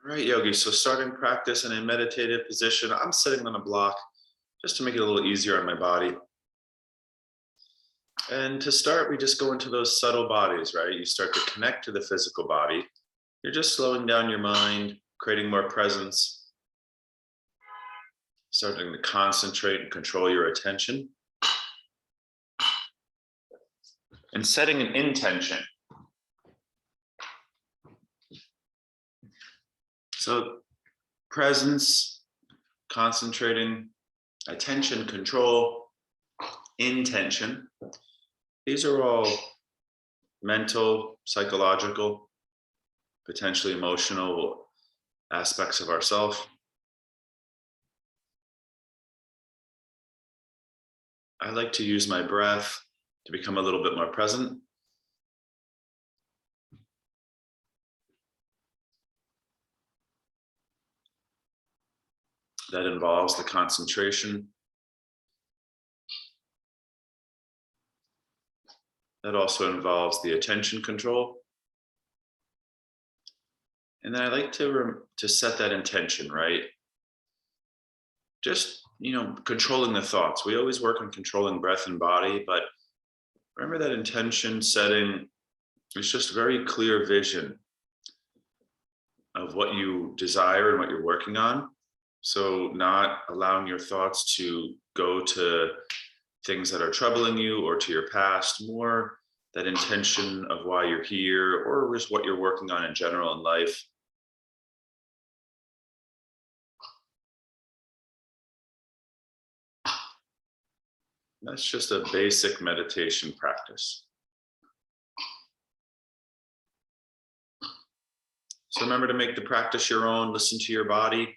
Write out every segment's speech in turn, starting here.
All right, Yogi. So starting practice in a meditative position, I'm sitting on a block just to make it a little easier on my body. And to start, we just go into those subtle bodies, right? You start to connect to the physical body. You're just slowing down your mind, creating more presence, starting to concentrate and control your attention, and setting an intention. So presence, concentrating, attention, control, intention. These are all mental, psychological, potentially emotional aspects of ourself. I like to use my breath to become a little bit more present. That involves the concentration. That also involves the attention control. And then I like to set that intention, right? Just, controlling the thoughts. We always work on controlling breath and body, but remember that intention setting is just very clear vision of what you desire and what you're working on. So not allowing your thoughts to go to things that are troubling you or to your past, more that intention of why you're here or just what you're working on in general in life. That's just a basic meditation practice. So remember to make the practice your own, listen to your body,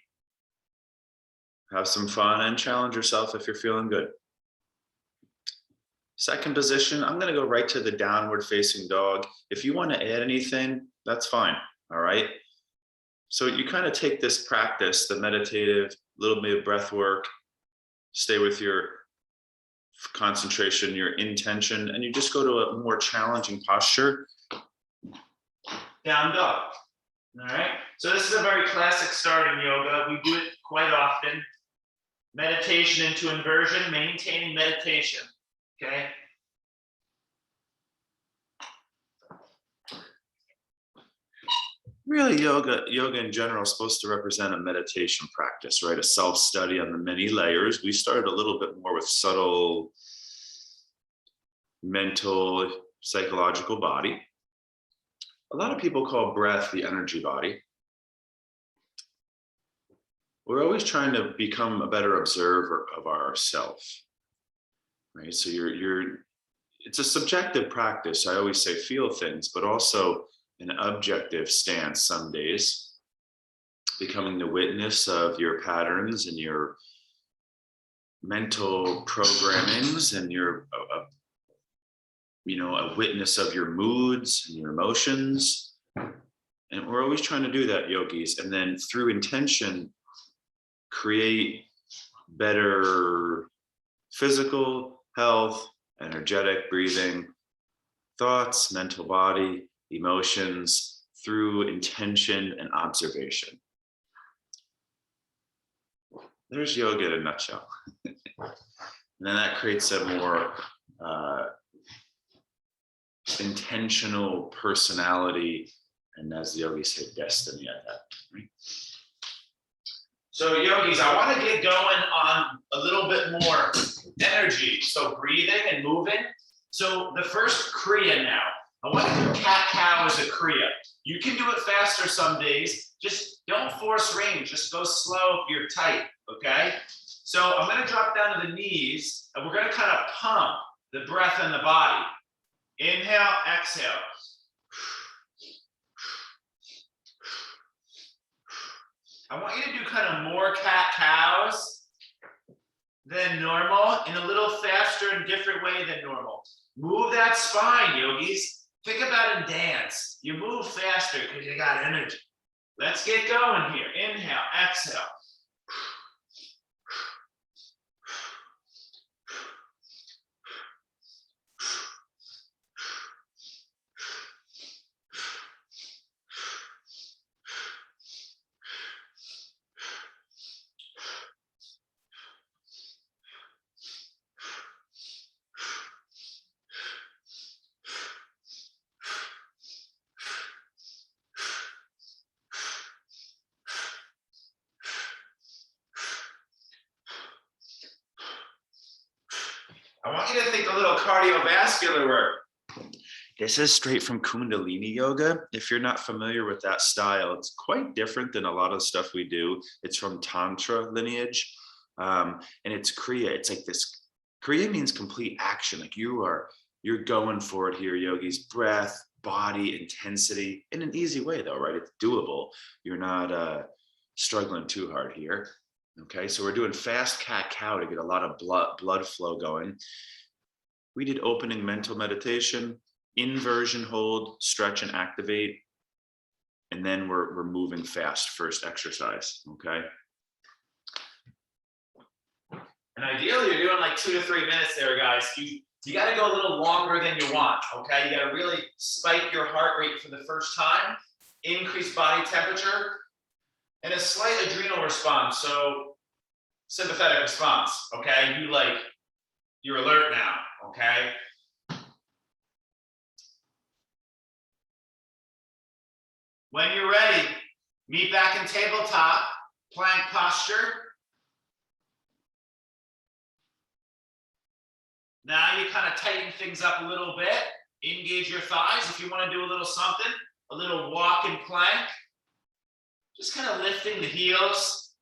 have some fun, and challenge yourself if you're feeling good. Second position, I'm going to go right to the downward facing dog. If you want to add anything, that's fine. All right. So you kind of take this practice, the meditative, little bit of breath work, stay with your concentration, your intention, and you just go to a more challenging posture. Down dog. All right. So this is a very classic start in yoga. We do it quite often. Meditation into inversion, maintaining meditation. Okay. Really, yoga in general is supposed to represent a meditation practice, right? A self-study on the many layers. We started a little bit more with subtle mental, psychological body. A lot of people call breath the energy body. We're always trying to become a better observer of ourselves, right? So it's a subjective practice. I always say feel things, but also an objective stance some days, becoming the witness of your patterns and your mental programmings and a witness of your moods and your emotions. And we're always trying to do that, yogis. And then through intention, create better physical health, energetic breathing, thoughts, mental body, emotions through intention and observation. There's yoga in a nutshell. And then that creates a more intentional personality, and as the yogis say, destiny at that. Right? So yogis, I want to get going on a little bit more energy. So breathing and moving. So the first Kriya now. I want to do cat-cow as a Kriya. You can do it faster some days. Just don't force range. Just go slow if you're tight, okay? So I'm going to drop down to the knees, and we're going to kind of pump the breath in the body. Inhale, exhale. I want you to do kind of more cat-cows than normal in a little faster and different way than normal. Move that spine, yogis. Think about in dance. You move faster because you got energy. Let's get going here. Inhale, exhale. I want you to think a little cardiovascular work. This is straight from Kundalini Yoga. If you're not familiar with that style, it's quite different than a lot of the stuff we do. It's from Tantra lineage, and it's Kriya. It's like this. Kriya means complete action. Like you're going for it here, yogis. Breath, body, intensity, in an easy way though, right? It's doable. You're not struggling too hard here. Okay, so we're doing fast cat-cow to get a lot of blood flow going. We did opening mental meditation, inversion hold, stretch and activate, and then we're moving fast first exercise, okay? And ideally you're doing like 2 to 3 minutes there, guys. You got to go a little longer than you want, okay? You got to really spike your heart rate for the first time, increase body temperature, and a slight adrenal response, so sympathetic response, okay? You're alert now, okay? When you're ready, meet back in tabletop, plank posture. Now you kind of tighten things up a little bit, engage your thighs. If you want to do a little something, a little walk and plank, just kind of lifting the heels.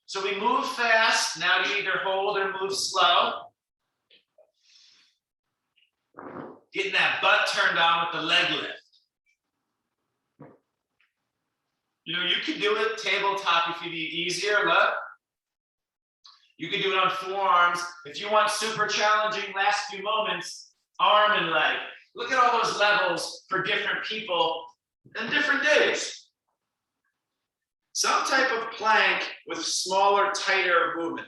So we move fast. Now you either hold or move slow. Getting that butt turned on with the leg lift. You know, you can do it tabletop if you need easier. Look. You can do it on forearms. If you want super challenging last few moments, arm and leg. Look at all those levels for different people and different days. Some type of plank with smaller, tighter movement.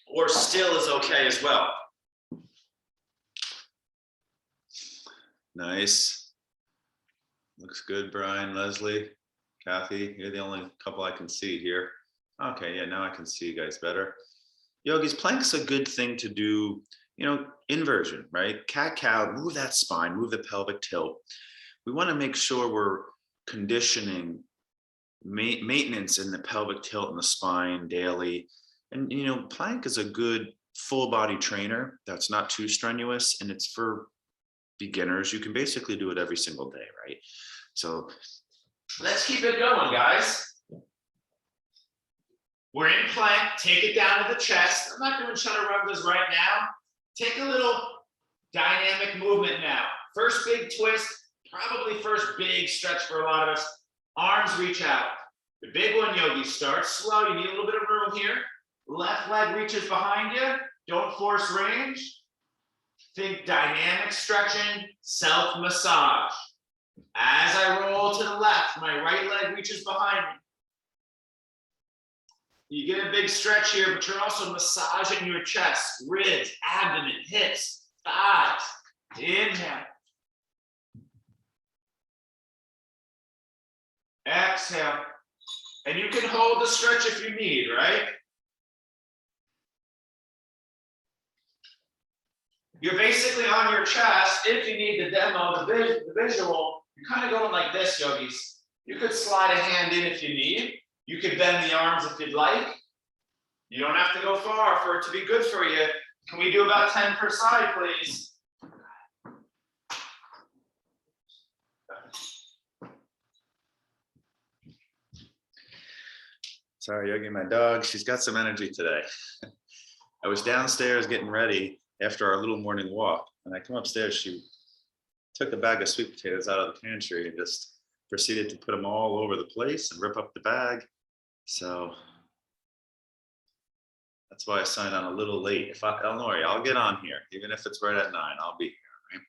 Or still is okay as well. Nice. Looks good, Brian, Leslie, Kathy. You're the only couple I can see here. Okay, yeah, now I can see you guys better. Yogis, plank's a good thing to do, you know, inversion, right? Cat-cow, move that spine, move the pelvic tilt. We want to make sure we're conditioning maintenance in the pelvic tilt and the spine daily. And, you know, plank is a good full body trainer that's not too strenuous, and it's for beginners. You can basically do it every single day, right? So let's keep it going, guys. We're in plank, take it down to the chest. I'm not doing chaturangas right now. Take a little dynamic movement now. First big twist, probably first big stretch for a lot of us. Arms reach out. The big one, yogi, start slow. You need a little bit of room here. Left leg reaches behind you. Don't force range. Think dynamic stretching, self-massage. As I roll to the left, my right leg reaches behind me. You get a big stretch here, but you're also massaging your chest, ribs, abdomen, hips, thighs. Inhale. Exhale. And you can hold the stretch if you need, right? You're basically on your chest. If you need the demo, the visual, you're kind of going like this, yogis. You could slide a hand in if you need. You could bend the arms if you'd like. You don't have to go far for it to be good for you. Can we do about 10 per side, please? Sorry, Yogi, my dog, she's got some energy today. I was downstairs getting ready after our little morning walk, and I come upstairs, she took a bag of sweet potatoes out of the pantry and just proceeded to put them all over the place and rip up the bag. So that's why I signed on a little late. Don't worry, I'll get on here. Even if it's right at 9, I'll be here, right?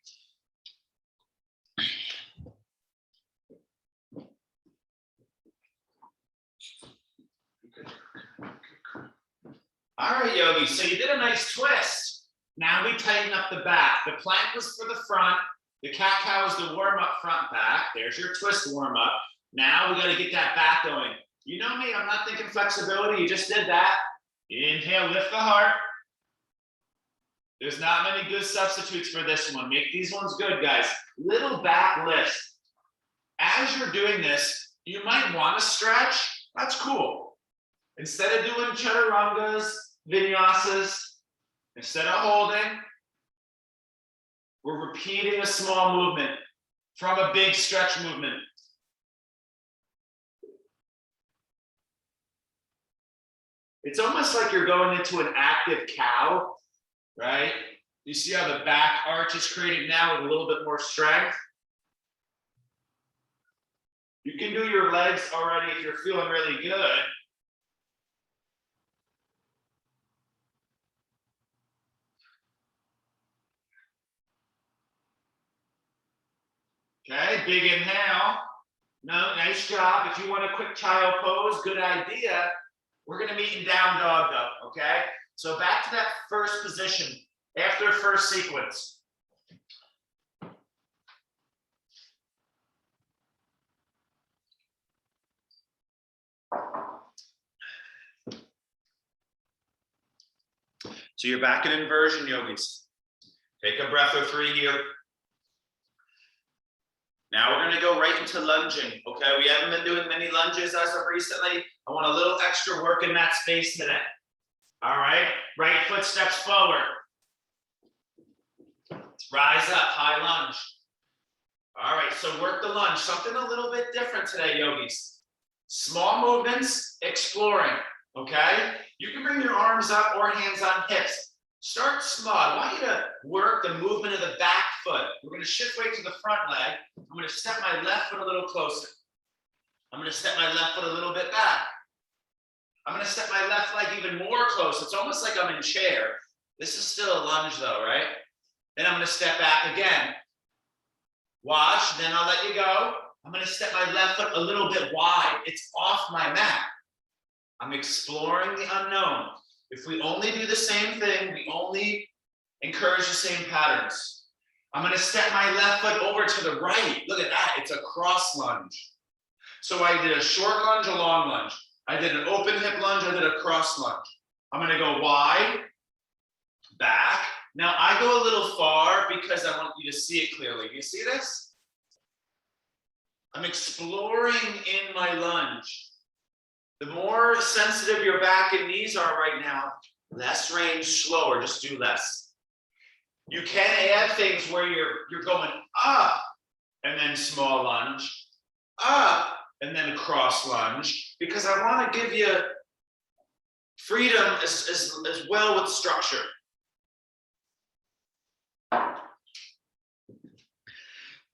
All right, Yogi, so you did a nice twist. Now we tighten up the back. The plank was for the front. The cat-cow is the warm-up front back. There's your twist warm-up. Now we got to get that back going. You know me, I'm not thinking flexibility. You just did that. Inhale, lift the heart. There's not many good substitutes for this one. Make these ones good, guys. Little back lift. As you're doing this, you might want to stretch. That's cool. Instead of doing chaturangas, vinyasas, instead of holding, we're repeating a small movement from a big stretch movement. It's almost like you're going into an active cow, right? You see how the back arch is created now with a little bit more strength? You can do your legs already if you're feeling really good. Okay, big inhale. No, nice job. If you want a quick child pose, good idea. We're going to meet in down dog though, okay? So back to that first position after first sequence. So you're back in inversion, yogis. Take a breath or 3 here. Now we're going to go right into lunging, okay? We haven't been doing many lunges as of recently. I want a little extra work in that space today. All right, right foot steps forward. Rise up, high lunge. All right, so work the lunge. Something a little bit different today, yogis. Small movements, exploring, okay? You can bring your arms up or hands on hips. Start small. I want you to work the movement of the back foot. We're going to shift weight to the front leg. I'm going to step my left foot a little closer. I'm going to step my left foot a little bit back. I'm going to step my left leg even more close. It's almost like I'm in chair. This is still a lunge though, right? Then I'm going to step back again. Watch, then I'll let you go. I'm going to step my left foot a little bit wide. It's off my mat. I'm exploring the unknown. If we only do the same thing, we only encourage the same patterns. I'm going to step my left foot over to the right. Look at that. It's a cross lunge. So I did a short lunge, a long lunge. I did an open hip lunge. I did a cross lunge. I'm going to go wide, back. Now I go a little far because I want you to see it clearly. You see this? I'm exploring in my lunge. The more sensitive your back and knees are right now, less range, slower, just do less. You can add things where you're going up and then small lunge, up and then cross lunge, because I want to give you freedom as well with structure.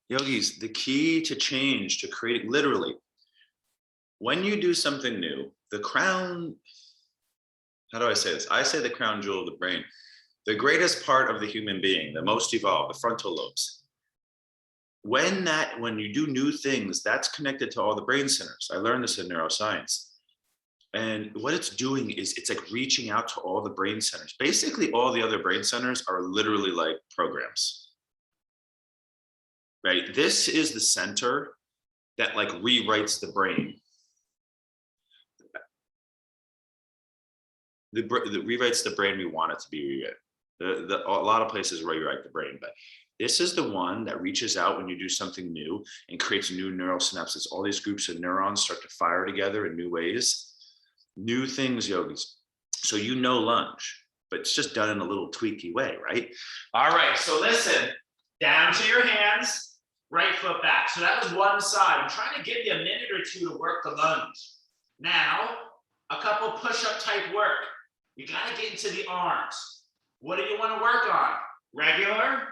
Yogis, the key to change, to create, literally, when you do something new, the crown, how do I say this? I say the crown jewel of the brain, the greatest part of the human being, the most evolved, the frontal lobes. When you do new things, that's connected to all the brain centers. I learned this in neuroscience. And what it's doing is it's like reaching out to all the brain centers. Basically, all the other brain centers are literally like programs, right? This is the center that like rewrites the brain. The rewrites the brain we want it to be rewritten. A lot of places rewrite the brain, but this is the one that reaches out when you do something new and creates new neural synapses. All these groups of neurons start to fire together in new ways. New things, yogis. So you know lunge, but it's just done in a little tweaky way, right? All right, so listen, down to your hands, right foot back. So that was one side. I'm trying to give you a minute or two to work the lunge. Now, a couple push-up type work. You got to get into the arms. What do you want to work on? Regular?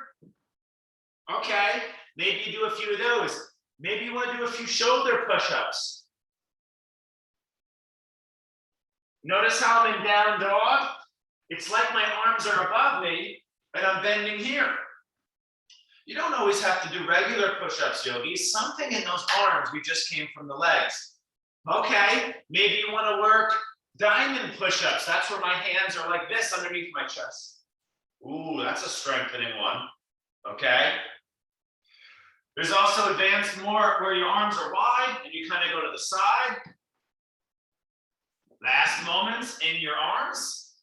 Okay, maybe you do a few of those. Maybe you want to do a few shoulder push-ups. Notice how I'm in down dog? It's like my arms are above me and I'm bending here. You don't always have to do regular push-ups, yogis. Something in those arms, we just came from the legs. Okay, maybe you want to work diamond push-ups. That's where my hands are like this underneath my chest. Ooh, that's a strengthening one. Okay. There's also advanced more where your arms are wide and you kind of go to the side. Last moments in your arms.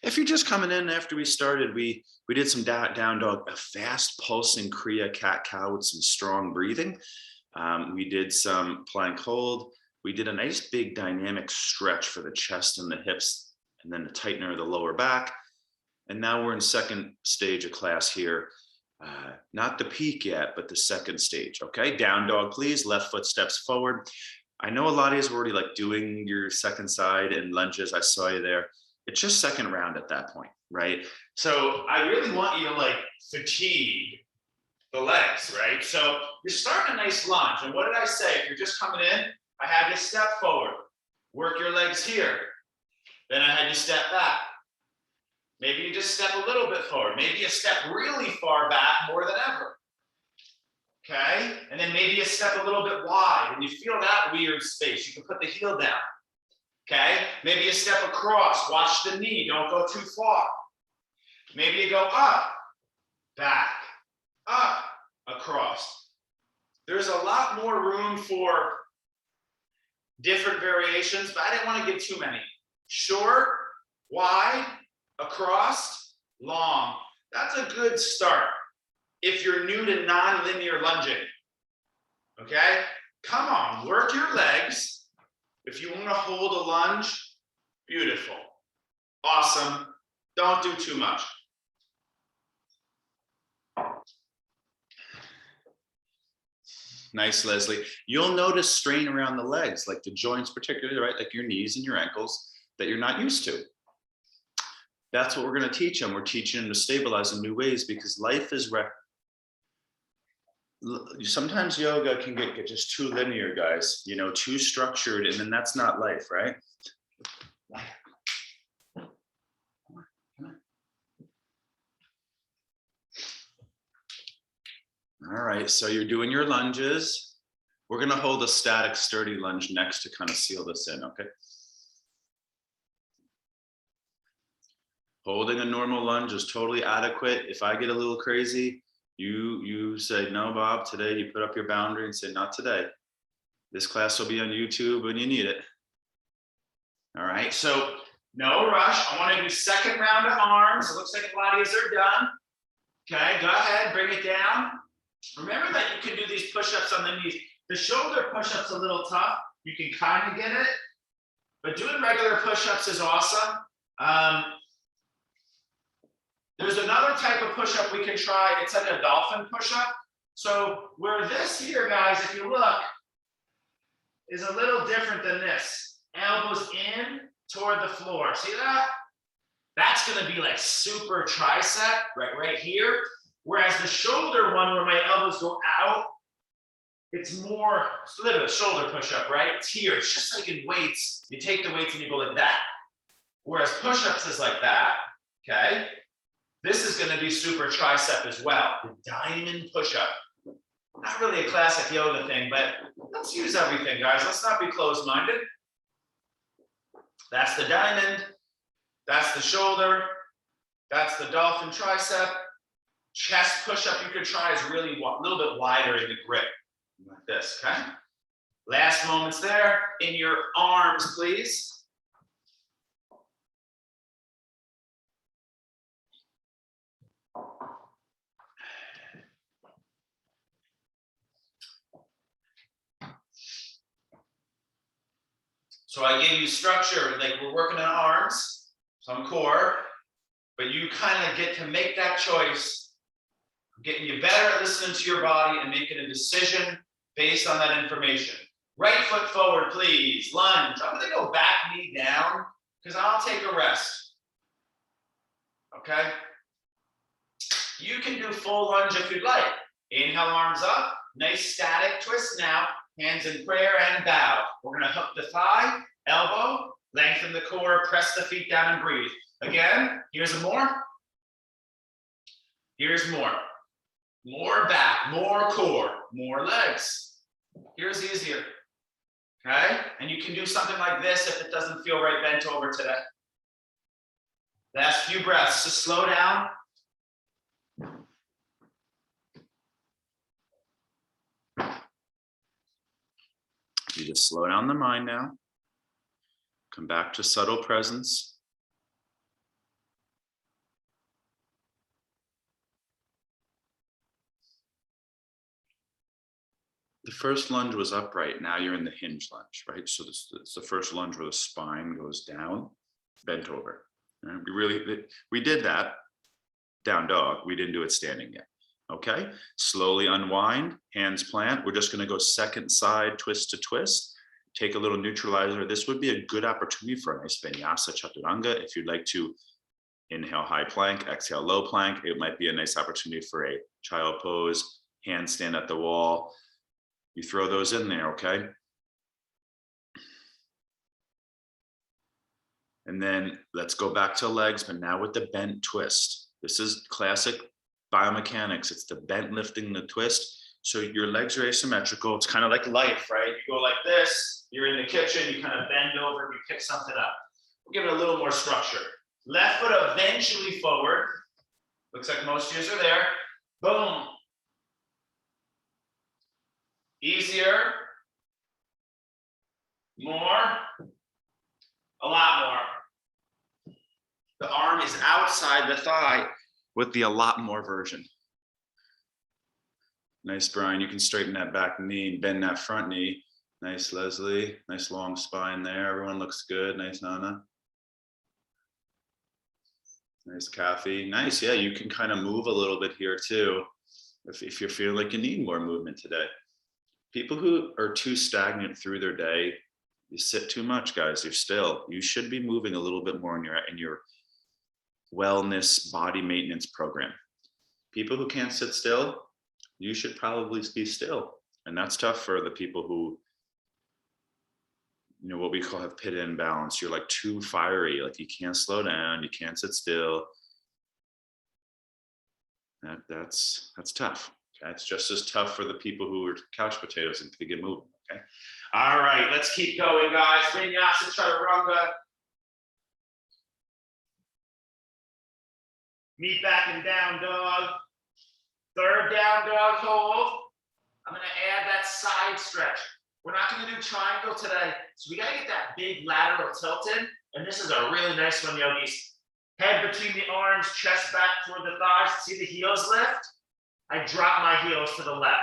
If you're just coming in after we started, we did some down dog, a fast pulsing Kriya cat cow with some strong breathing. We did some plank hold. We did a nice big dynamic stretch for the chest and the hips, and then the tightener of the lower back. And now we're in second stage of class here. Not the peak yet, but the second stage. Okay, down dog, please. Left foot steps forward. I know a lot of you are already like doing your second side and lunges. I saw you there. It's just second round at that point, right? So I really want you to like fatigue the legs, right? So you're starting a nice lunge. And what did I say? If you're just coming in, I had you step forward, work your legs here. Then I had you step back. Maybe you just step a little bit forward. Maybe you step really far back more than ever. Okay? And then maybe you step a little bit wide and you feel that weird space. You can put the heel down. Okay? Maybe you step across. Watch the knee. Don't go too far. Maybe you go up, back, up, across. There's a lot more room for different variations, but I didn't want to give too many. Short, wide, across, long. That's a good start if you're new to non-linear lunging. Okay? Come on, work your legs. If you want to hold a lunge, beautiful. Awesome. Don't do too much. Nice, Leslie. You'll notice strain around the legs, like the joints particularly, right? Like your knees and your ankles that you're not used to. That's what we're going to teach them. We're teaching them to stabilize in new ways because life is sometimes yoga can get just too linear, guys, you know, too structured, and then that's not life, right? All right, so you're doing your lunges. We're going to hold a static, sturdy lunge next to kind of seal this in, okay? Holding a normal lunge is totally adequate. If I get a little crazy, you say, no, Bob, today you put up your boundary and say, not today. This class will be on YouTube when you need it. All right, so no rush. I want to do second round of arms. It looks like a lot of you are done. Okay, go ahead, bring it down. Remember that you can do these push-ups on the knees. The shoulder push-up's a little tough. You can kind of get it, but doing regular push-ups is awesome. There's another type of push-up we can try. It's like a dolphin push-up. So where this here, guys, if you look, is a little different than this. Elbows in toward the floor. See that? That's going to be like super tricep, right here. Whereas the shoulder one, where my elbows go out, it's more, it's a little shoulder push-up, right? It's here. It's just like in weights. You take the weights and you go like that. Whereas push-ups is like that, okay? This is going to be super tricep as well. The diamond push-up. Not really a classic yoga thing, but let's use everything, guys. Let's not be closed-minded. That's the diamond. That's the shoulder. That's the dolphin tricep. Chest push-up you could try is really a little bit wider in the grip, like this, okay? Last moments there. In your arms, please. So I gave you structure, like we're working on arms, some core, but you kind of get to make that choice. I'm getting you better at listening to your body and making a decision based on that information. Right foot forward, please. Lunge. I'm going to go back knee down because I'll take a rest. Okay? You can do full lunge if you'd like. Inhale, arms up. Nice static twist now. Hands in prayer and bow. We're going to hook the thigh, elbow, lengthen the core, press the feet down and breathe. Again, here's more. Here's more. More back, more core, more legs. Here's easier. Okay? And you can do something like this if it doesn't feel right bent over today. Last few breaths. Just slow down. You just slow down the mind now. Come back to subtle presence. The first lunge was upright. Now you're in the hinge lunge, right? So this is the first lunge where the spine goes down, bent over. Right? We did that down dog. We didn't do it standing yet. Okay, slowly unwind, hands plant. We're just going to go second side twist to twist. Take a little neutralizer. This would be a good opportunity for a nice vinyasa chaturanga. If you'd like to inhale high plank, exhale low plank, it might be a nice opportunity for a child pose, handstand at the wall. You throw those in there, okay? And then let's go back to legs, but now with the bent twist. This is classic biomechanics. It's the bent lifting, the twist. So your legs are asymmetrical. It's kind of like life, right? You go like this, you're in the kitchen, you kind of bend over, you pick something up. We'll give it a little more structure. Left foot eventually forward. Looks like most of you are there. Boom. Easier. More. A lot more. The arm is outside the thigh with the a lot more version. Nice, Brian. You can straighten that back knee, bend that front knee. Nice, Leslie. Nice long spine there. Everyone looks good. Nice, Nana. Nice, Kathy. Nice. Yeah, you can kind of move a little bit here too if you're feeling like you need more movement today. People who are too stagnant through their day, you sit too much, guys. You're still. You should be moving a little bit more in your wellness body maintenance program. People who can't sit still, you should probably be still. And that's tough for the people who, you know, what we call have pit imbalance. You're like too fiery, like you can't slow down, you can't sit still. That's tough. Okay? It's just as tough for the people who are couch potatoes and to get moving. Okay. All right, let's keep going, guys. Vinyasa chaturanga. Meet back and down dog. Third down dog hold. I'm gonna add that side stretch. We're not gonna do triangle today, so we gotta get that big lateral tilted, and this is a really nice one, yogis. Head between the arms, chest back toward the thighs. See the heels lift? I drop my heels to the left.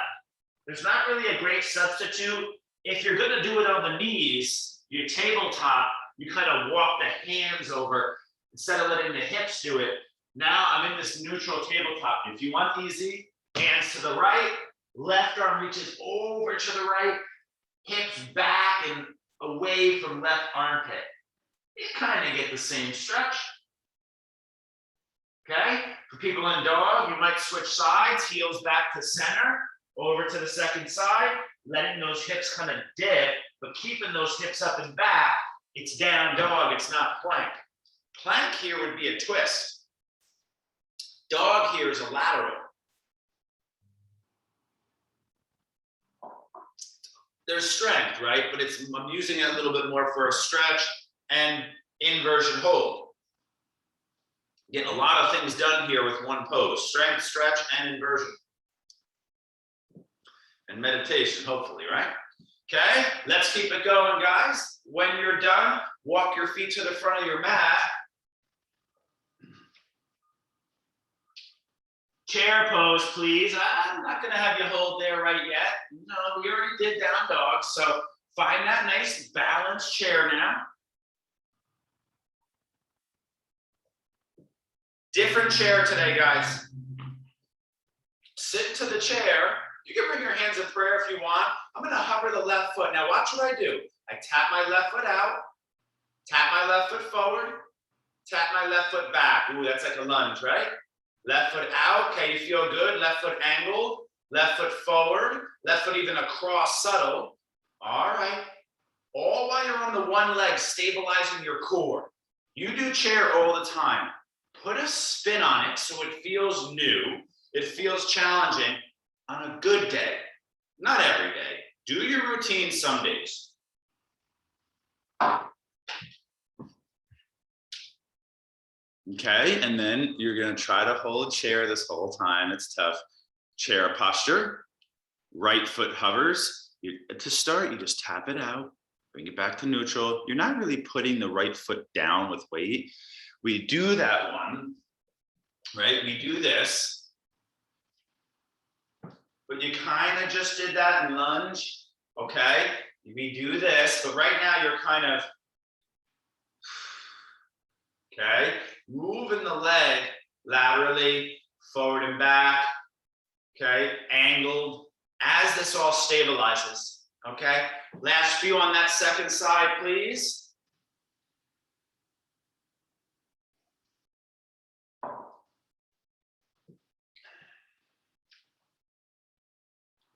There's not really a great substitute. If you're gonna do it on the knees, your tabletop, you kind of walk the hands over instead of letting the hips do it. Now I'm in this neutral tabletop. If you want easy, hands to the right, left arm reaches over to the right, hips back and away from left armpit. You kind of get the same stretch. Okay, for people in dog, you might switch sides, heels back to center, over to the second side, letting those hips kind of dip, but keeping those hips up and back. It's down dog, it's not plank. Plank here would be a twist. Dog here is a lateral. There's strength, right? But I'm using it a little bit more for a stretch and inversion hold. Getting a lot of things done here with one pose. Strength, stretch, and inversion. And meditation, hopefully, right? Okay, let's keep it going, guys. When you're done, walk your feet to the front of your mat. Chair pose, please. I'm not gonna have you hold there right yet. No, we already did down dog. So find that nice balanced chair now. Different chair today, guys. Sit to the chair. You can bring your hands in prayer if you want. I'm gonna hover the left foot. Now watch what I do. I tap my left foot out, tap my left foot forward, tap my left foot back. Ooh, that's like a lunge, right? Left foot out, okay, you feel good. Left foot angled, left foot forward, left foot even across, subtle. All right. All while you're on the one leg, stabilizing your core. You do chair all the time. Put a spin on it so it feels new. It feels challenging on a good day. Not every day. Do your routine some days. Okay, and then you're gonna try to hold chair this whole time. It's tough. Chair posture. Right foot hovers. To start, you just tap it out. Bring it back to neutral. You're not really putting the right foot down with weight. We do that one, right? We do this. but you kind of just did that in lunge, okay? We do this, but right now you're kind of, okay? Moving the leg laterally, forward and back, okay? Angled, as this all stabilizes, okay? Last few on that second side, please.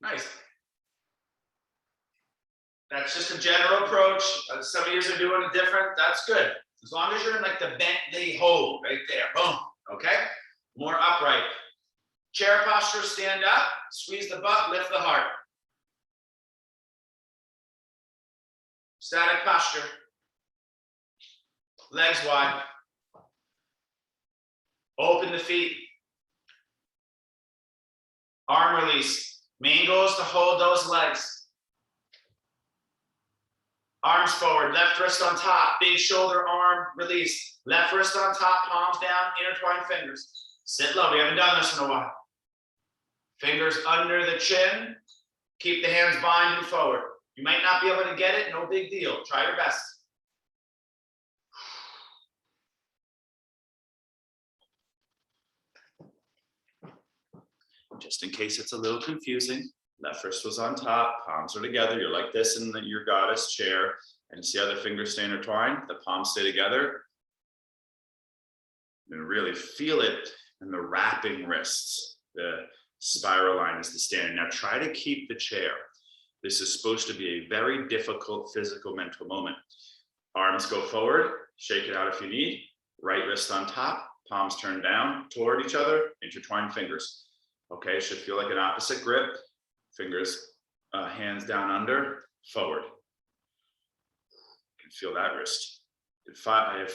Nice. That's just a general approach. Some of you are doing it different. That's good. As long as you're in like the Bentley hold right there. Boom. Okay. More upright. Chair posture, stand up, squeeze the butt, lift the heart. Static posture. Legs wide. Open the feet. Arm release. Main goal is to hold those legs. Arms forward, left wrist on top, big shoulder arm release. Left wrist on top, palms down, intertwine fingers. Sit low, we haven't done this in a while. Fingers under the chin, keep the hands binding forward. You might not be able to get it, no big deal. Try your best. Just in case it's a little confusing, left wrist was on top, palms are together. You're like this in your goddess chair, and you see how the fingers stay intertwined, the palms stay together. And really feel it in the wrapping wrists. The spiral line is the standing. Now try to keep the chair. This is supposed to be a very difficult physical mental moment. Arms go forward, shake it out if you need. Right wrist on top, palms turn down toward each other, intertwine fingers. Okay, should feel like an opposite grip. Fingers, hands down under, forward. You can feel that wrist. I have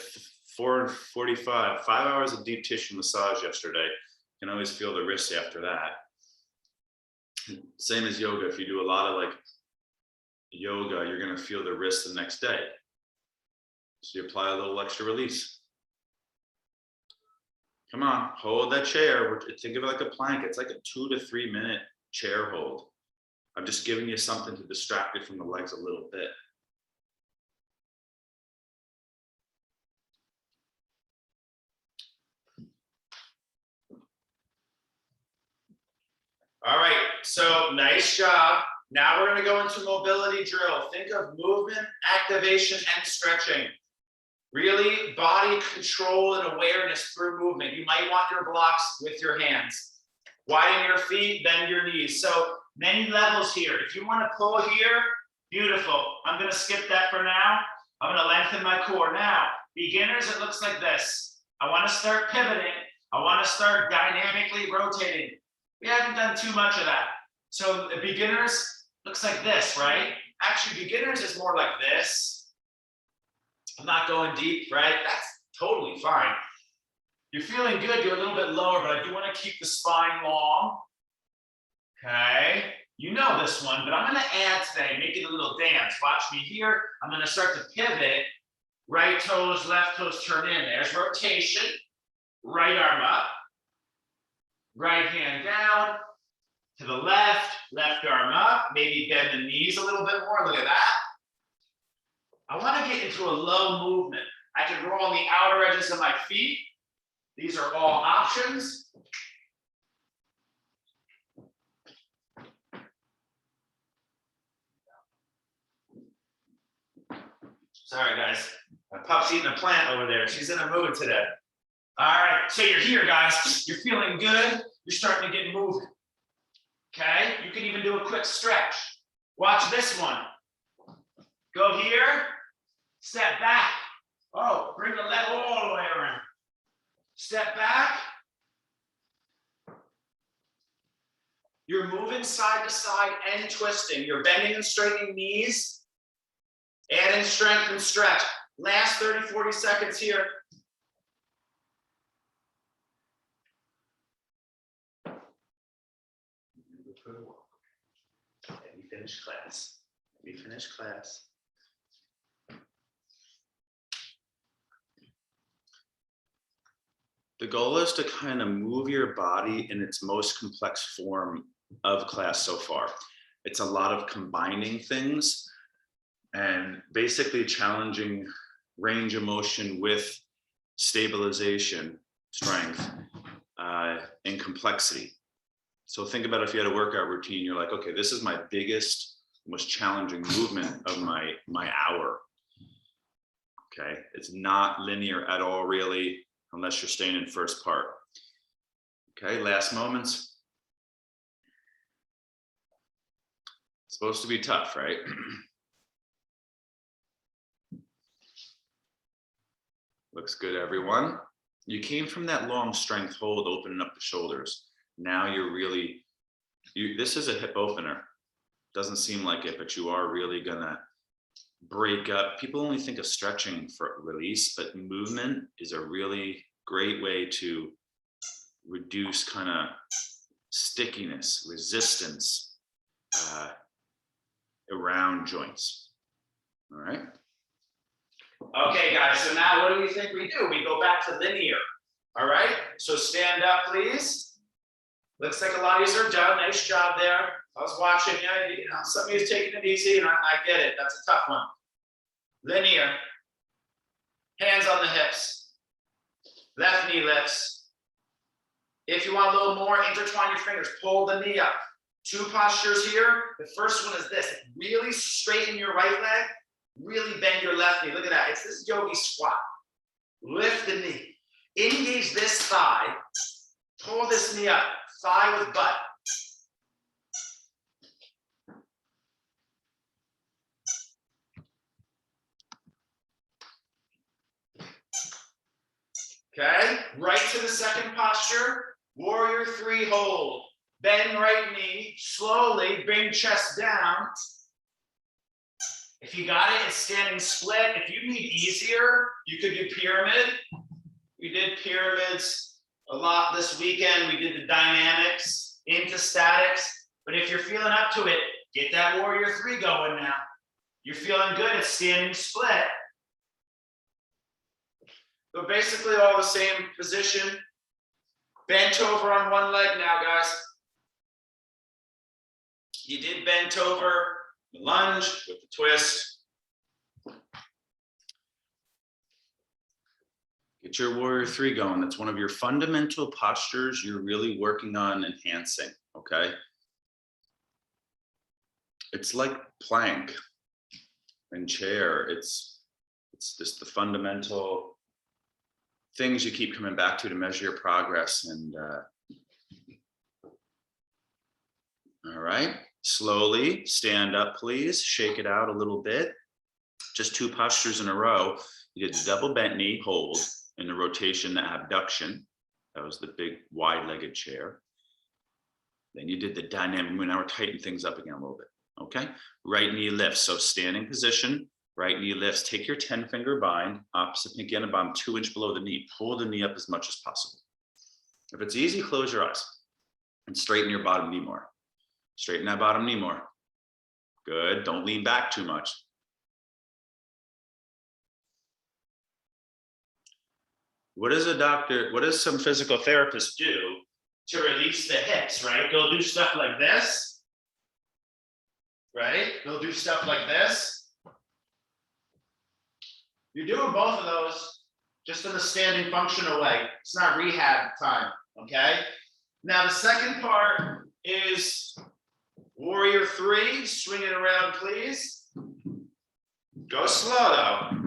4:45, 5 hours of deep tissue massage yesterday. You can always feel the wrist after that. Same as yoga. If you do a lot of like yoga, you're gonna feel the wrist the next day. So you apply a little extra release. Come on, hold that chair. Think of it like a plank. It's like a 2 to 3 minute chair hold. I'm just giving you something to distract you from the legs a little bit. All right, so nice job. Now we're gonna go into mobility drill. Think of movement, activation, and stretching. Really body control and awareness through movement. You might want your blocks with your hands. Widen your feet, bend your knees. So many levels here. If you want to pull here, beautiful. I'm going to skip that for now. I'm going to lengthen my core. Now, beginners, it looks like this. I want to start pivoting. I want to start dynamically rotating. We haven't done too much of that. So the beginners looks like this, right? Actually, beginners is more like this. I'm not going deep, right? That's totally fine. You're feeling good, you're a little bit lower, but I do want to keep the spine long. Okay, you know this one, but I'm going to add today, make it a little dance. Watch me here. I'm going to start to pivot. Right toes, left toes turn in. There's rotation. Right arm up. Right hand down. To the left, left arm up. Maybe bend the knees a little bit more. Look at that. I want to get into a low movement. I can roll on the outer edges of my feet. These are all options. Sorry, guys. My pup's eating a plant over there. She's in a mood today. All right, so you're here, guys. You're feeling good. You're starting to get moving. Okay, you can even do a quick stretch. Watch this one. Go here. Step back. Oh, bring the leg all the way around. Step back. You're moving side to side and twisting. You're bending and straightening knees, adding strength and stretch. Last 30, 40 seconds here. Let me finish class. Let me finish class. The goal is to kind of move your body in its most complex form of class so far. It's a lot of combining things and basically challenging range of motion with stabilization, strength, and complexity. So think about if you had a workout routine, you're like, okay, this is my biggest, most challenging movement of my hour. Okay, it's not linear at all, really, unless you're staying in first part. Okay, last moments. It's supposed to be tough, right? Looks good, everyone. You came from that long strength hold, opening up the shoulders. Now you're really, this is a hip opener. Doesn't seem like it, but you are really gonna break up. People only think of stretching for release, but movement is a really great way to reduce kind of stickiness, resistance around joints. All right. Okay, guys, so now what do you think we do? We go back to linear. All right, so stand up, please. Looks like a lot of you are done. Nice job there. I was watching you. Some of you taking it easy, and I get it. That's a tough one. Linear. Hands on the hips. Left knee lifts. If you want a little more, intertwine your fingers. Pull the knee up. Two postures here. The first one is this. Really straighten your right leg. Really bend your left knee. Look at that. It's this yogi squat. Lift the knee. Engage this thigh. Pull this knee up. Thigh with butt. Okay, right to the second posture. Warrior three hold. Bend right knee. Slowly bring chest down. If you got it, it's standing split. If you need easier, you could do pyramid. We did pyramids a lot this weekend. We did the dynamics into statics. But if you're feeling up to it, get that warrior three going now. You're feeling good, it's standing split. So basically all the same position. Bent over on one leg now, guys. You did bent over the lunge with the twist. Get your warrior three going. That's one of your fundamental postures you're really working on enhancing, okay? It's like plank and chair. It's just the fundamental things you keep coming back to measure your progress. And all right, slowly stand up, please. Shake it out a little bit. Just two postures in a row. You did the double bent knee hold in the rotation, the abduction. That was the big wide-legged chair. Then you did the dynamic move. Now we're tightening things up again a little bit. Okay, right knee lifts. So standing position, right knee lifts. Take your 10-finger bind, opposite pinky and bottom, 2-inch below the knee. Pull the knee up as much as possible. If it's easy, close your eyes and straighten your bottom knee more. Straighten that bottom knee more. Good. Don't lean back too much. What does some physical therapists do to release the hips, right? They'll do stuff like this, right? They'll do stuff like this. You're doing both of those just in a standing functional way. It's not rehab time, okay? Now the second part is warrior three. Swing it around, please. Go slow though.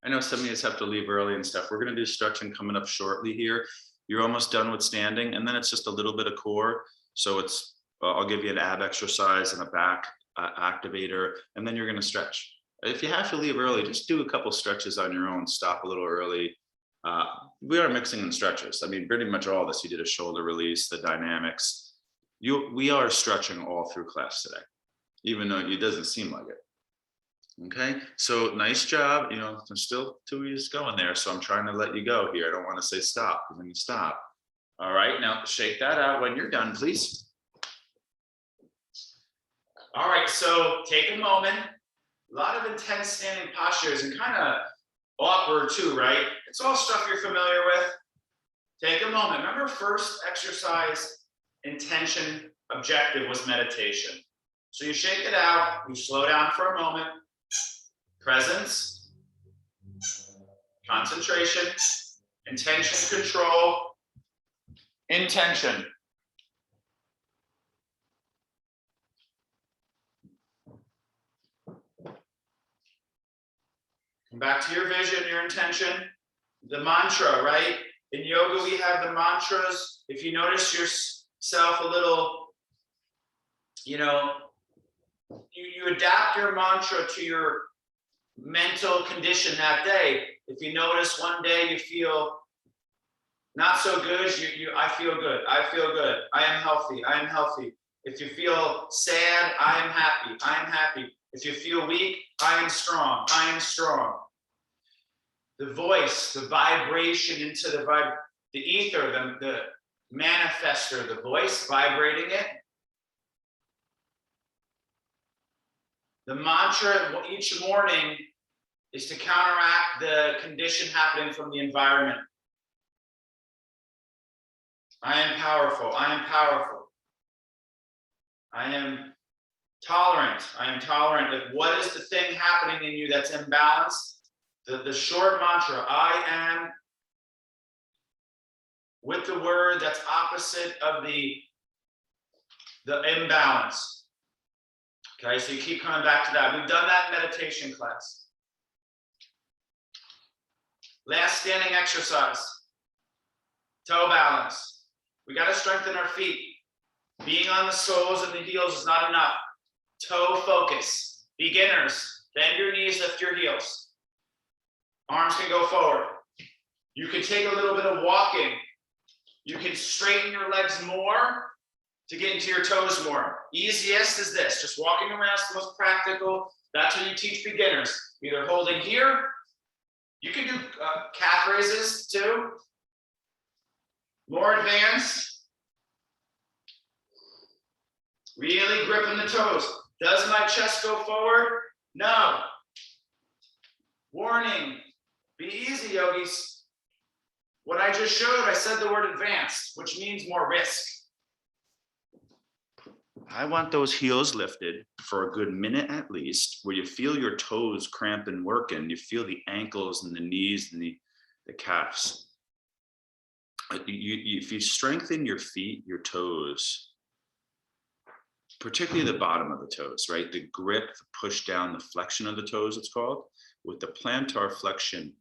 I know some of you have to leave early and stuff. We're going to do stretching coming up shortly here. You're almost done with standing, and then it's just a little bit of core. So it's, I'll give you an ab exercise and a back activator, and then you're going to stretch. If you have to leave early, just do a couple stretches on your own. Stop a little early. We are mixing in stretches. I mean, pretty much all this. You did a shoulder release, the dynamics. We are stretching all through class today, even though it doesn't seem like it. Okay, so nice job. You know, there's still 2 years going there, so I'm trying to let you go here. I don't want to say stop, because when you stop. All right, now shake that out when you're done, please. All right, so take a moment. A lot of intense standing postures and kind of awkward too, right? It's all stuff you're familiar with. Take a moment. Remember, first exercise intention objective was meditation. So you shake it out, you slow down for a moment. Presence, concentration, intention, control, intention. Come back to your vision, your intention, the mantra, right? In yoga, we have the mantras. If you notice yourself a little, you know, you adapt your mantra to your mental condition that day. If you notice one day you feel not so good, I feel good. I feel good. I am healthy. I am healthy. If you feel sad, I am happy. I am happy. If you feel weak, I am strong. I am strong. The voice, the vibration into the ether, the manifester, the voice vibrating it. The mantra each morning is to counteract the condition happening from the environment. I am powerful. I am powerful. I am tolerant. I am tolerant. Like, what is the thing happening in you that's imbalanced? The short mantra, I am, with the word that's opposite of the imbalance. Okay, so you keep coming back to that. We've done that in meditation class. Last standing exercise, toe balance. We got to strengthen our feet. Being on the soles and the heels is not enough. Toe focus. Beginners, bend your knees, lift your heels. Arms can go forward. You can take a little bit of walking. You can straighten your legs more to get into your toes more. Easiest is this, just walking around is the most practical. That's what you teach beginners. Either holding here, you can do calf raises too. More advanced. Really gripping the toes. Does my chest go forward? No. Warning, be easy, yogis. What I just showed, I said the word advanced, which means more risk. I want those heels lifted for a good minute at least, where you feel your toes cramping, working. You feel the ankles and the knees and the calves. If you strengthen your feet, your toes, particularly the bottom of the toes, right? The grip, the push down, the flexion of the toes, it's called, with the plantar flexion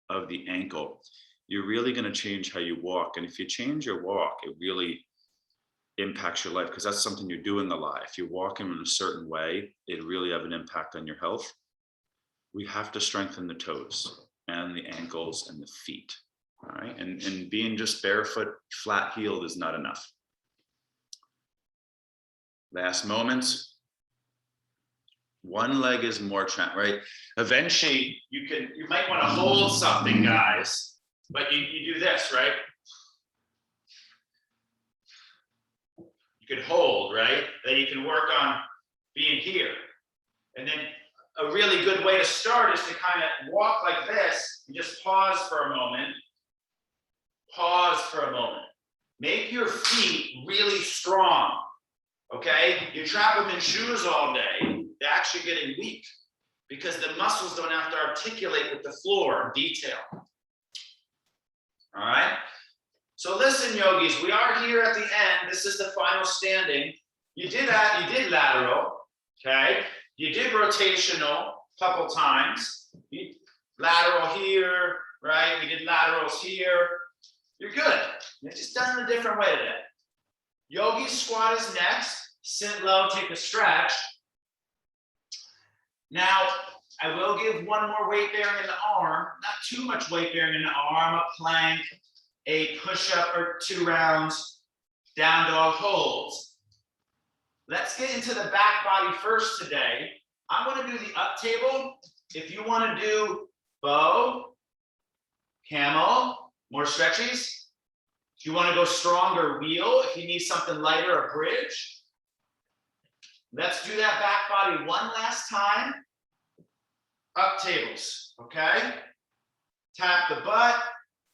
of the ankle, you're really going to change how you walk. And if you change your walk, it really impacts your life, because that's something you do in the life. If you're walking in a certain way, it really have an impact on your health. We have to strengthen the toes and the ankles and the feet. All right. And being just barefoot, flat heeled is not enough. Last moments. One leg is more, right? Eventually, you might want to hold something, guys, but you do this, right? You could hold, right? Then you can work on being here. And then a really good way to start is to kind of walk like this and just pause for a moment. Pause for a moment. Make your feet really strong, okay? You trap them in shoes all day, they're actually getting weak because the muscles don't have to articulate with the floor in detail. All right? So listen, yogis, we are here at the end. This is the final standing. You did lateral, okay? You did rotational a couple times. Lateral here, right? We did laterals here. You're good. You're just done in a different way today. Yogi squat is next. Sit low, take a stretch. Now, I will give one more weight bearing in the arm, not too much weight bearing in the arm, a plank, a push-up or 2 rounds, down dog holds. Let's get into the back body first today. I'm going to do the up table. If you want to do bow, camel, more stretchies. If you want to go stronger, wheel. If you need something lighter, a bridge. Let's do that back body one last time. Up tables, okay? Tap the butt,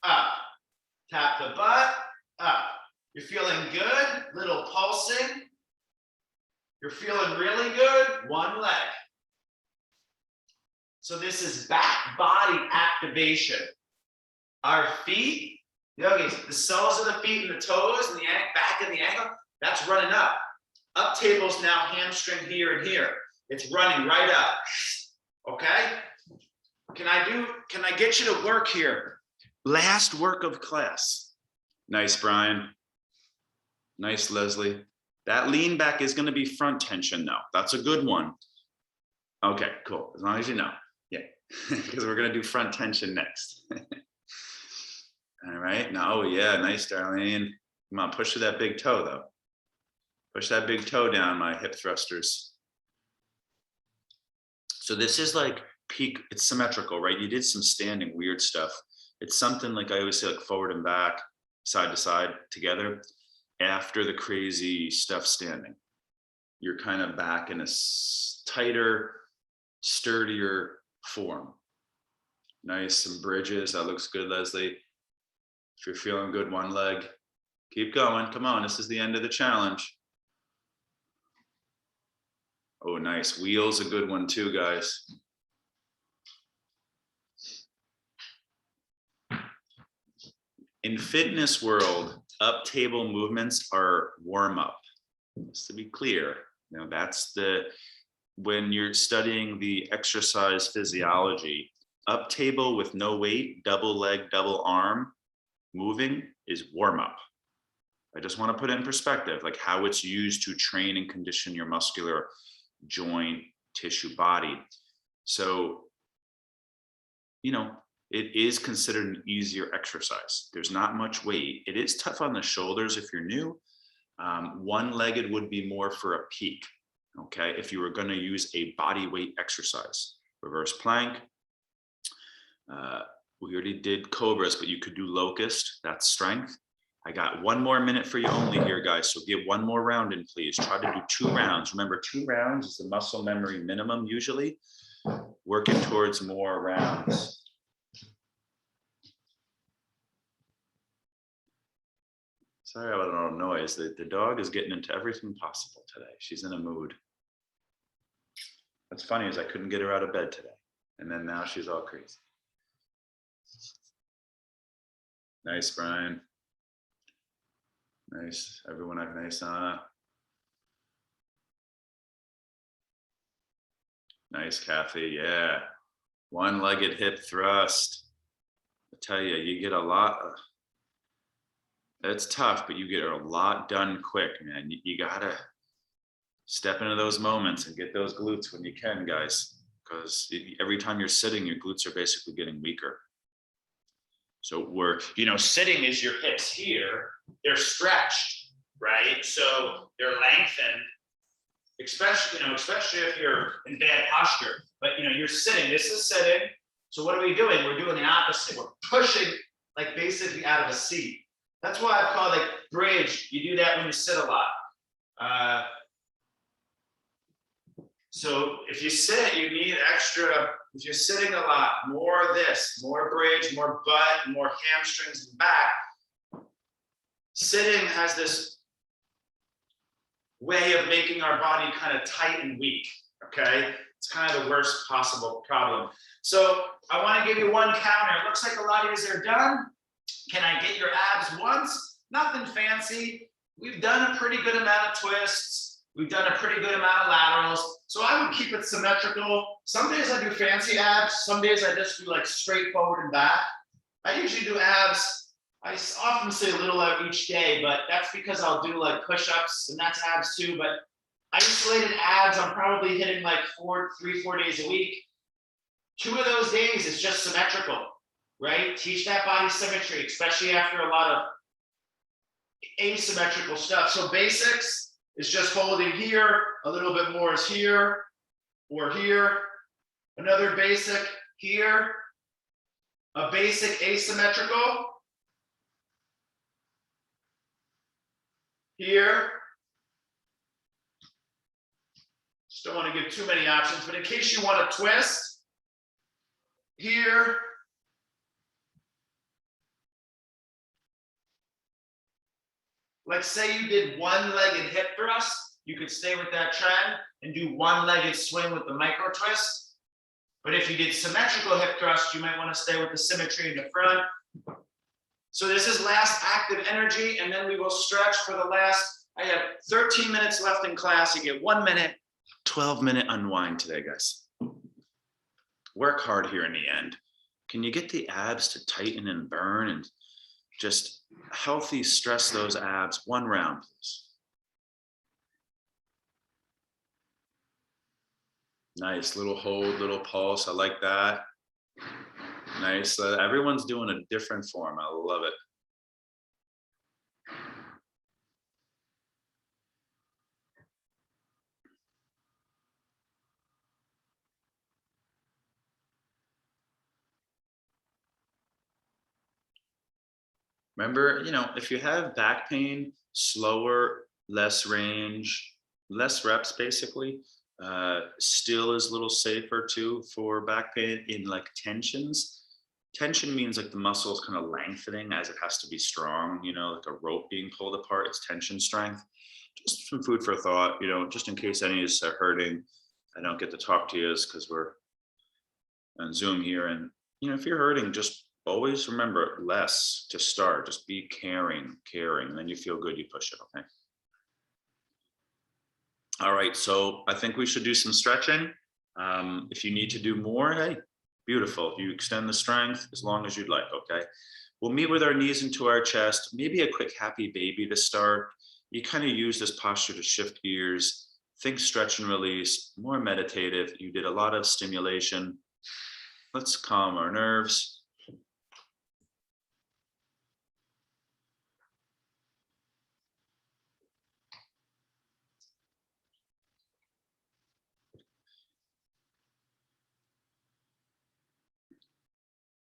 up. Tap the butt, up. You're feeling good, little pulsing. You're feeling really good, one leg. So this is back body activation. Our feet, yogis, the soles of the feet and the toes and the back of the ankle, that's running up. Up table's now hamstring here and here. It's running right up. Okay? Can I get you to work here? Last work of class. Nice, Brian. Nice, Leslie. That lean back is going to be front tension though. That's a good one. Okay, cool. As long as you know. Yeah, because we're going to do front tension next. All right. Now, oh yeah, nice, Darlene. Come on, push to that big toe though. Push that big toe down, my hip thrusters. So this is like peak, it's symmetrical, right? You did some standing weird stuff. It's something like I always say, like forward and back, side to side together. After the crazy stuff standing, you're kind of back in a tighter, sturdier form. Nice, some bridges. That looks good, Leslie. If you're feeling good, one leg, keep going. Come on, this is the end of the challenge. Oh, nice. Wheel's a good one too, guys. In fitness world, up table movements are warm up. Just to be clear, you know, that's when you're studying the exercise physiology, up table with no weight, double leg, double arm moving is warm up. I just want to put it in perspective, like how it's used to train and condition your muscular joint tissue body. So, you know, it is considered an easier exercise. There's not much weight. It is tough on the shoulders if you're new. One-legged would be more for a peak, okay? If you were gonna use a body weight exercise, reverse plank. We already did cobras, but you could do locust, that's strength. I got 1 more minute for you only here, guys. So get 1 more round in, please. Try to do 2 rounds. Remember, 2 rounds is the muscle memory minimum usually. Working towards more rounds. Sorry about all the noise. The dog is getting into everything possible today. She's in a mood. What's funny is I couldn't get her out of bed today. And then now she's all crazy. Nice, Brian. Nice. Everyone have nice, Anna. Nice, Kathy. Yeah. One-legged hip thrust. I tell you, you get a lot of, it's tough, but you get a lot done quick, man. You gotta step into those moments and get those glutes when you can, guys, because every time you're sitting, your glutes are basically getting weaker. So sitting is your hips here, they're stretched, right? So they're lengthened, especially if you're in bad posture, but you're sitting, this is sitting. So what are we doing? We're doing the opposite. We're pushing like basically out of a seat. That's why I call it bridge. You do that when you sit a lot. So if you sit, you need extra, if you're sitting a lot, more of this, more bridge, more butt, more hamstrings and back. Sitting has this way of making our body kind of tight and weak, okay? It's kind of the worst possible problem. So I want to give you 1 counter. It looks like a lot of you are done. Can I get your abs once? Nothing fancy. We've done a pretty good amount of twists. We've done a pretty good amount of laterals. So I would keep it symmetrical. Some days I do fancy abs. Some days I just do like straight forward and back. I usually do abs. I often say a little out each day, but that's because I'll do like push-ups and that's abs too. But isolated abs, I'm probably hitting like 3-4 days a week. 2 of those days is just symmetrical, right? Teach that body symmetry, especially after a lot of asymmetrical stuff. So basics is just holding here. A little bit more is here or here. Another basic here. A basic asymmetrical. Here. Just don't want to give too many options, but in case you want to twist, here. Like say you did one-legged hip thrust, you could stay with that trend and do one-legged swing with the micro twist. But if you did symmetrical hip thrust, you might want to stay with the symmetry in the front. So this is last active energy, and then we will stretch for the last, I have 13 minutes left in class. You get 1 minute, 12-minute unwind today, guys. Work hard here in the end. Can you get the abs to tighten and burn and just healthy stress those abs? 1 round, please. Nice, little hold, little pulse. I like that. Nice. Everyone's doing a different form. I love it. Remember, if you have back pain, slower, less range, less reps basically, still is a little safer too for back pain in like tensions. Tension means like the muscle is kind of lengthening as it has to be strong, like a rope being pulled apart. It's tension strength. Just some food for thought, just in case any of you are hurting. I don't get to talk to you because we're on Zoom here. And, if you're hurting, just always remember less to start. Just be caring, and then you feel good, you push it, okay? All right, so I think we should do some stretching. If you need to do more, hey, beautiful. You extend the strength as long as you'd like, okay? We'll meet with our knees into our chest, maybe a quick happy baby to start. You kind of use this posture to shift gears, think stretch and release, more meditative. You did a lot of stimulation. Let's calm our nerves.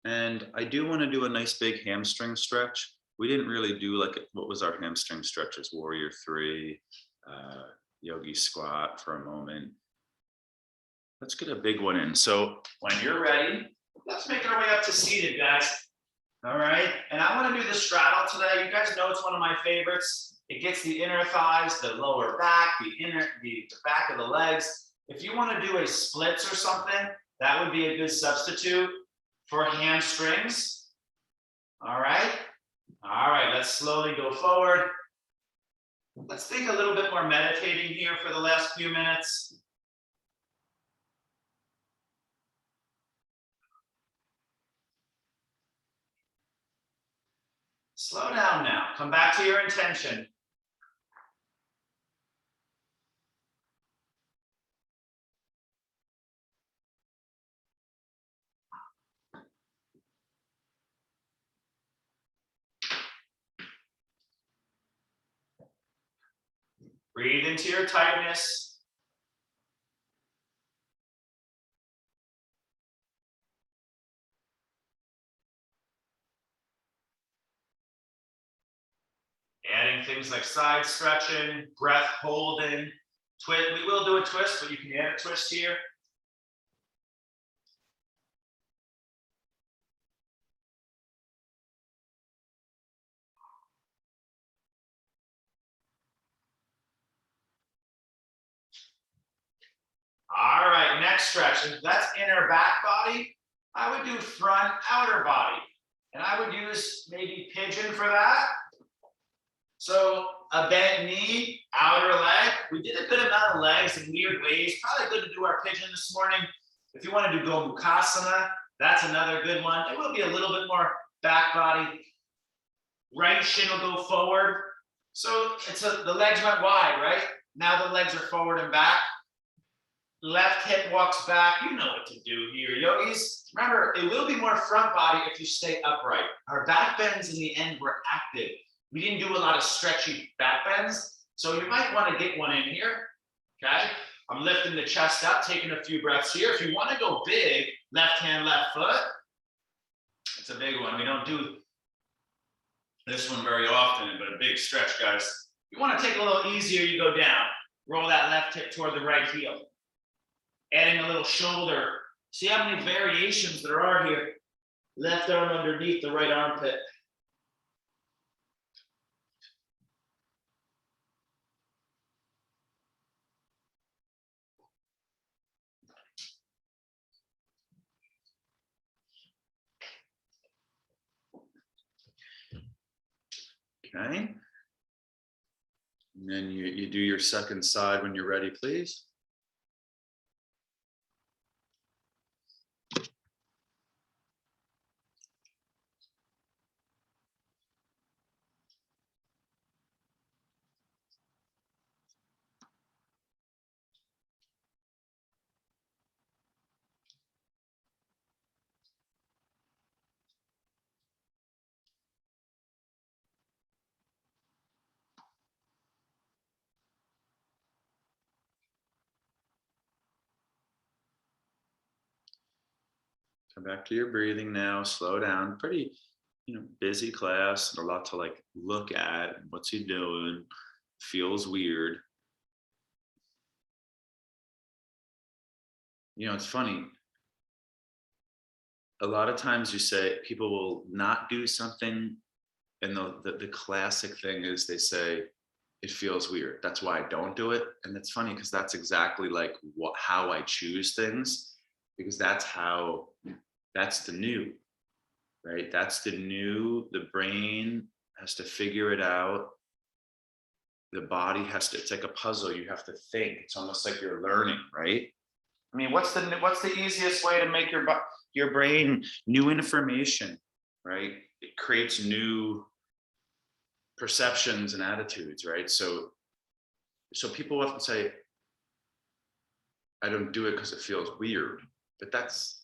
And I do want to do a nice big hamstring stretch. We didn't really do what was our hamstring stretches? Warrior 3, Yogi squat for a moment. Let's get a big one in. So when you're ready, let's make our way up to seated, guys. All right. And I want to do the straddle today. You guys know it's one of my favorites. It gets the inner thighs, the lower back, the back of the legs. If you want to do a splits or something, that would be a good substitute for hamstrings. All right. All right. Let's slowly go forward. Let's think a little bit more meditating here for the last few minutes. Slow down now. Come back to your intention. Breathe into your tightness. Adding things like side stretching, breath holding, twist. We will do a twist, but you can add a twist here. All right, next stretch. If that's inner back body, I would do front outer body. And I would use maybe pigeon for that. So a bent knee, outer leg. We did a good amount of legs in weird ways. Probably good to do our pigeon this morning. If you want to do Gomukhasana, that's another good one. It will be a little bit more back body. Right shin will go forward. So the legs went wide, right? Now the legs are forward and back. Left hip walks back. You know what to do here, yogis. Remember, it will be more front body if you stay upright. Our back bends in the end were active. We didn't do a lot of stretchy back bends. So you might want to get one in here, okay? I'm lifting the chest up, taking a few breaths here. If you want to go big, left hand, left foot, it's a big one. We don't do this one very often, but a big stretch, guys. You want to take a little easier, you go down. Roll that left hip toward the right heel. Adding a little shoulder. See how many variations there are here. Left arm underneath the right armpit. Okay. And then you do your second side when you're ready, please. Come back to your breathing now, slow down. Pretty, busy class, a lot to like look at. What's he doing? Feels weird. It's funny. A lot of times you say people will not do something, and the classic thing is they say it feels weird. That's why I don't do it. And it's funny because that's exactly like how I choose things, because that's the new, right? That's the new. The brain has to figure it out. The body has to, it's like a puzzle. You have to think. It's almost like you're learning, right? I mean, what's the easiest way to make your brain new information, right? It creates new perceptions and attitudes, right? So people often say, I don't do it because it feels weird, but that's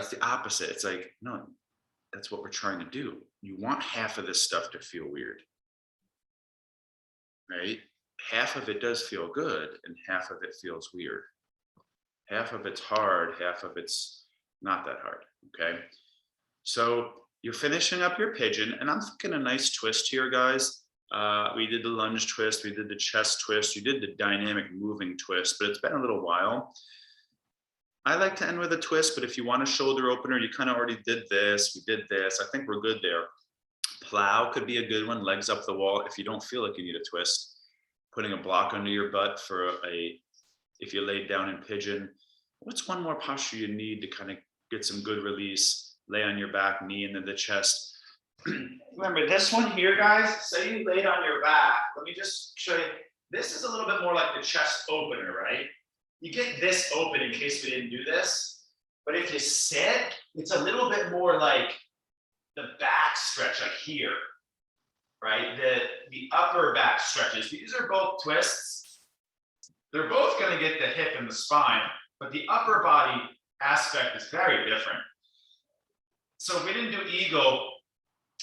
the opposite. It's like, no, that's what we're trying to do. You want half of this stuff to feel weird, right? Half of it does feel good and half of it feels weird. Half of it's hard, half of it's not that hard, okay? So you're finishing up your pigeon, and I'm thinking a nice twist here, guys. We did the lunge twist, we did the chest twist, you did the dynamic moving twist, but it's been a little while. I like to end with a twist, but if you want a shoulder opener, you kind of already did this, we did this. I think we're good there. Plow could be a good one, legs up the wall. If you don't feel like you need a twist, putting a block under your butt for if you laid down in pigeon. What's one more posture you need to kind of get some good release? Lay on your back, knee into the chest. Remember this one here, guys, say you laid on your back. Let me just show you. This is a little bit more like the chest opener, right? You get this open in case we didn't do this. But if you sit, it's a little bit more like the back stretch, like here, right? The upper back stretches. These are both twists. They're both going to get the hip and the spine, but the upper body aspect is very different. So if we didn't do eagle,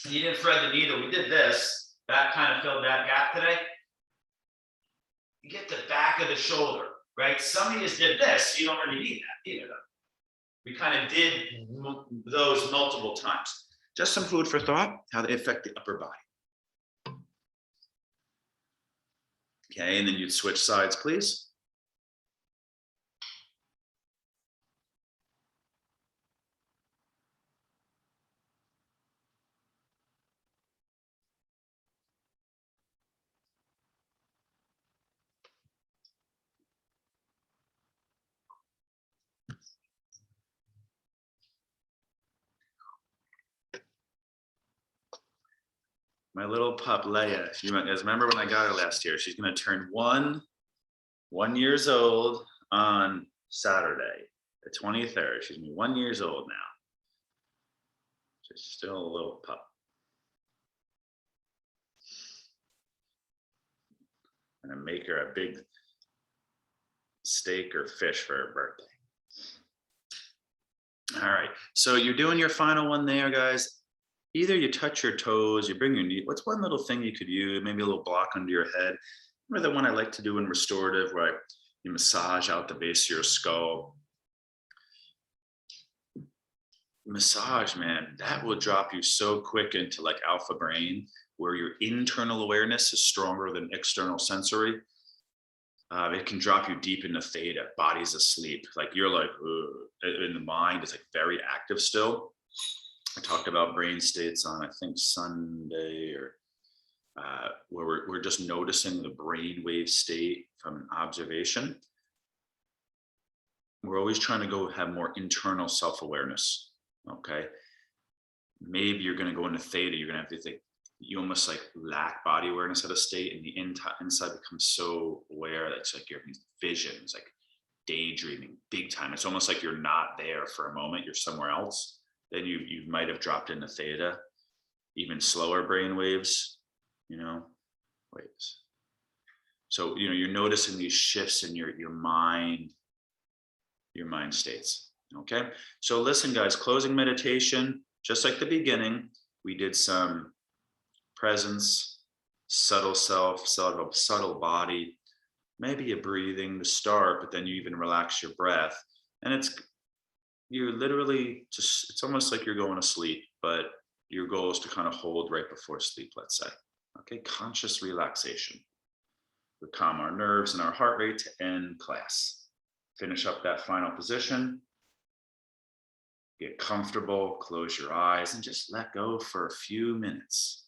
you didn't thread the needle, we did this, that kind of filled that gap today. You get the back of the shoulder, right? Some of you did this, you don't really need that either. We kind of did those multiple times. Just some food for thought, how they affect the upper body. Okay, and then you'd switch sides, please. My little pup, Leia, you guys remember when I got her last year? She's going to turn 1 years old on Saturday, the 23rd. She's gonna be 1 year old now. She's still a little pup. I'm gonna make her a big steak or fish for her birthday. All right, so you're doing your final one there, guys. either you touch your toes, you bring your knee. What's one little thing you could use? Maybe a little block under your head. Remember the one I like to do in restorative, where you massage out the base of your skull. Massage, man, that will drop you so quick into like alpha brain, where your internal awareness is stronger than external sensory. It can drop you deep into theta, body's asleep. Like you're like, and the mind is like very active still. I talked about brain states on, I think, Sunday, or where we're just noticing the brainwave state from an observation. We're always trying to go have more internal self-awareness. Okay. Maybe you're going to go into theta, you're going to have to think, you almost like lack body awareness at a state, and the inside becomes so aware that it's like you're having visions, like daydreaming big time. It's almost like you're not there for a moment, you're somewhere else. Then you might have dropped into theta, even slower brain waves, waves. So, you're noticing these shifts in your mind states. Okay. So listen, guys, closing meditation, just like the beginning, we did some presence, subtle self, subtle body, maybe you're breathing to start, but then you even relax your breath. And you're literally just, it's almost like you're going to sleep, but your goal is to kind of hold right before sleep, let's say. Okay, conscious relaxation. We calm our nerves and our heart rate to end class. Finish up that final position. Get comfortable, close your eyes, and just let go for a few minutes.